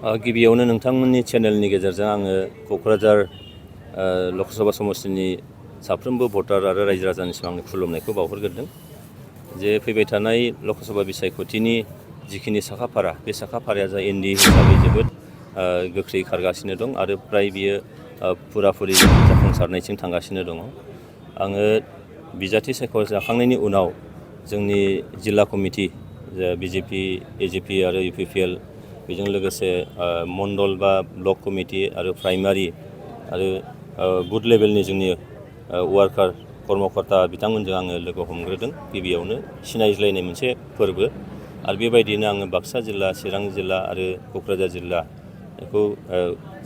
गिबियावनो नोंथांमोननि चेनेलनि गेजेरजों आङो क'क्राझार लकसभा समस्तिनि साफ्रोमबो भटार आरो रायजो राजानिसिम आंनि खुलुमनायखौ बावहरग्रोदों जे फैबाय थानाय लकसभा बिसायख'थिनि जिखिनि साखाफारा बे साखाफाराया जा एनडीए हिसाबै जोबोद गोख्रै खारगासिनो दं आरो फ्राय बियो फुराफुरि जाफुंसारनायसिम थांगासिनो दङ। आङो बिजाथि सायख'जाखांनायनि उनाव जोंनि जिल्ला कमिटि बिजेपि एजेपि आरो इउपिपिएल बेजों लोगोसे मण्डल बा ब्लक कमिटि आरो प्राइमारि आरो बुथ लेभेलनि जोंनि वार्कार कर्मकर्ता बिथांमोनजों आङो लोगो हमग्रोदों। गिबियावनो सिनायज्लायनाय मोनसे फोरबो आरो बेबायदिनो आङो बाक्सा जिल्ला, चिरां जिल्ला आरो क'क्राझार जिल्ला बेखौ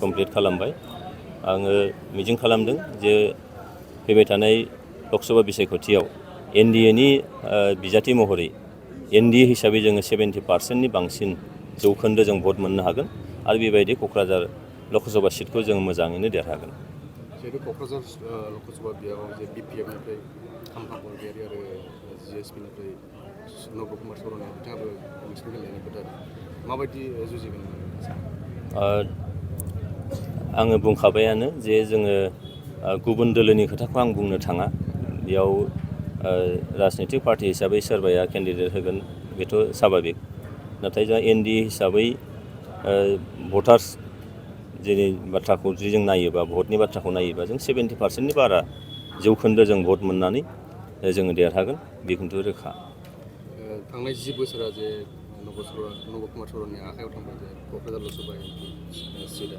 कमप्लिट खालामबाय। आङो मिजिं खालामदों जे फैबाय थानाय लकसभा बिसायख'थियाव एनडिएनि बिजाथि महरै एनडिए हिसाबै जोङो 70% बांसिन जौखोन्दो जों भट मोननो हागोन आरो बेबायदि क'क्राझार लकसभा सिटखौ जों मोजाङैनो देरहागोन। जिहेतु क'क्राझार लकसभा बियाव जे बिपिएफनिफ्राय खाम्फा बरगयारि आरो जिएसपिनिफ्राय नब कुमार सर'निया बिथाङाबो नोंसिनि गेलेनायनि फोथार माबायदि जुजिगोन? आङो बुंखाबायानो जे जोङो गुबुन दोलोनि खोथाखौ आं बुंनो थाङा। बेयाव राजनितिक पार्टि हिसाबै सोरबाया केन्डिडेट होगोन बेथ' स्वाभाबिक। नाथाय जों एनडिए हिसाबै भटार्स जेरै बाथ्राखौ जुदि जों नायोबा भटनि बाथ्राखौ नायोबा जों 70%नि बारा जौखोन्दो जों भट मोननानै जोङो देरहागोन बे खिन्थु रोखा। थांनाय 10 बोसोरा जे नब कुमार सर'नि आखायाव थांबाय जे क'क्राझार लकसभा सिटआ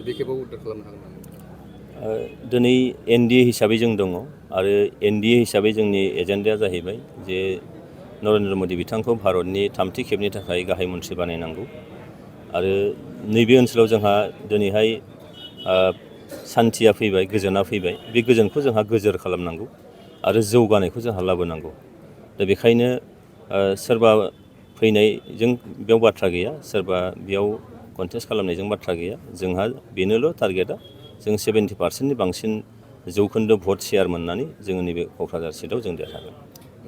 बे खेबाव उद्धार खालामनो हागोन नामा? दिनै एनडिए हिसाबै जों दङ आरो एनडिए हिसाबै जोंनि एजेन्डाया जाहैबाय जे नरेन्द्र मदि बिथांखौ भारतनि थामथि खेबनि थाखाय गाहाय मन्थ्रि बानायनांगौ आरो नैबे ओनसोलाव जोंहा दिनैहाय सान्थिया फैबाय, गोजोना फैबाय। बे गोजोनखौ जोंहा गोजोर खालामनांगौ आरो जौगानायखौ जोंहा लाबोनांगौ। दा बेखायनो सोरबा फैनायजों बेयाव बाथ्रा गैया, सोरबा बेयाव कन्टेस्ट खालामनायजों बाथ्रा गैया। जोंहा बेनोल' टारगेटआ जों 70%नि बांसिन जौखोन्दो भट शेयार मोननानै जोङो नैबे क'क्राझार सिटआव जों देरहागोन।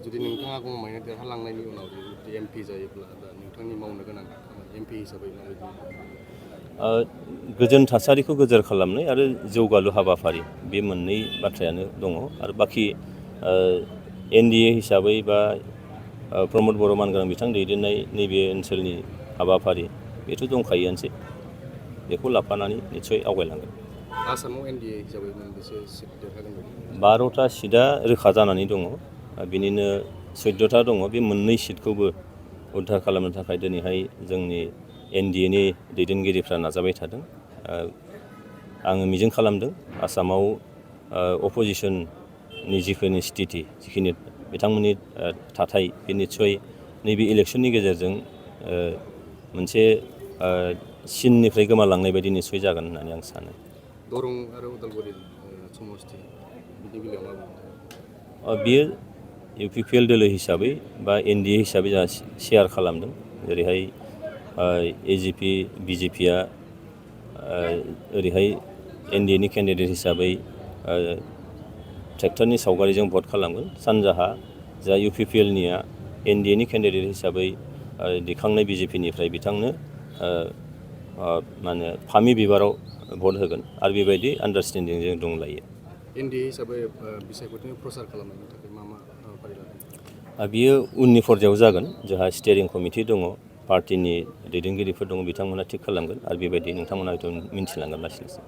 जुदि नोंथाङा गमामायैनो देरहालांनायनि उनाव जुदि एमपि जायोब्ला दा नोंथांनि मावनो गोनां एमपि हिसाबै माबायदि? गोजोन थासारिखौ गोजोर खालामनाय आरो जौगालु हाबाफारि बे मोननै बाथ्रायानो दङ आरो बाखि एनडिए हिसाबै बा प्रमद बर' मानगोनां बिथां दैदेननाय नैबे ओनसोलनि हाबाफारि बेथ' दंखायोआनोसै। बेखौ लाफानानै निस्सय आवगायलांगोन। आसामाव एनडिए हिसाबै मोनबेसे सिट देरहागोन बायदि? 12टा सिटआ रोखा जानानै दङ। बिनिनो 14टा दङ। बे मोननै सिटखौबो उद्धार खालामनो थाखाय दिनैहाय जोंनि एनडिएनि दैदेनगिरिफ्रा नाजाबाय थादों। आङो मिजिं खालामदों आसामाव अपोजिसननि जिखिनि स्थिति, जिखिनि बिथांमोननि थाथाय बे निस्सय नैबे इलेक्सननि गेजेरजों मोनसे सिननिफ्राय गोमालांनाय बायदि निस्सय जागोन होननानै आं सानो। दरं आरो उदालगुरि समस्ति बिनि बेलायाव मा बुंनो? बियो इउपिपिएल दोलो हिसाबै बा एनडिए हिसाबै जोंहा शेयार खालामदों। जेरैहाय एजिपि बिजेपिया ओरैहाय एनडिएनि केन्डिडेट हिसाबै ट्रेक्टरनि सावगारिजों भट खालामगोन। सानजाहा जा इउपिपिएलनिया एनडिएनि केन्डिडेट हिसाबै दैखांनाय बिजेपिनिफ्राय बिथांनो मा होनो फामि बिबाराव भट होगोन आरो बेबायदि आन्डारस्टेन्डिं जों दंलायो। एनडिए हिसाबै बिसायख'थिनि प्रसार खालामनायनि थाखाय मा हाबाफारि लागोन? बियो उननि पर्यायाव जागोन। जोंहा स्टियारिं कमिटि दङ, पार्टिनि दैदेनगिरिफोर दङ, बिथांमोना थिग खालामगोन आरो बेबायदि नोंथांमोना हयथ' मिन्थिलांगोन लासै लासै।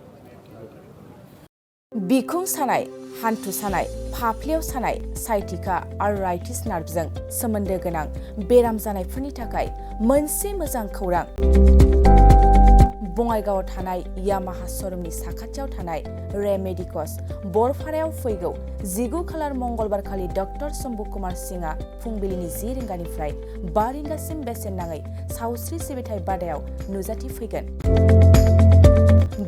बिखुं सानाय, हान्थु सानाय, फाफ्लियाव सानाय, साइटिका आर्थराइटिस नार्भजों सोमोन्दो गोनां बेराम जानायफोरनि थाखाय मोनसे मोजां खौरां। बङाइगावआव थानाय यामाहा श'रुमनि साखाथियाव थानाय रेमेडिकस बरपारायाव फैगौ 19 खालार मंगलबारखालि डक्टर शम्भु कुमार सिंहआ फुंबिलिनि 10 रिंगानिफ्राय 5 रिंगासिम बेसेन नाङै सावस्रि सिबिथाय बादायाव नुजाथिफैगोन।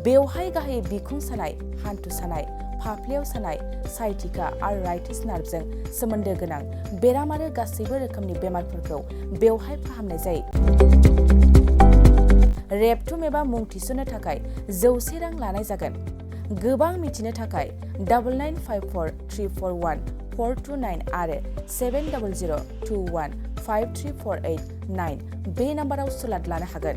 बेवहाय गाहायै बिखुं सानाय, हान्थु सानाय, फाफ्लियाव सानाय, साइटिका आर्थराइटिस नार्भजों सोमोन्दो गोनां बेराम आरो गासैबो रोखोमनि बेमारफोरखौ बेवहाय फाहामनाय जायो। रेबथुम एबा मुं थिसननो थाखाय 100 रां लानाय जागोन। गोबां मिथिनो थाखाय 9954341429 आरो 7002153489 बे नाम्बाराव सुलाद लानो हागोन।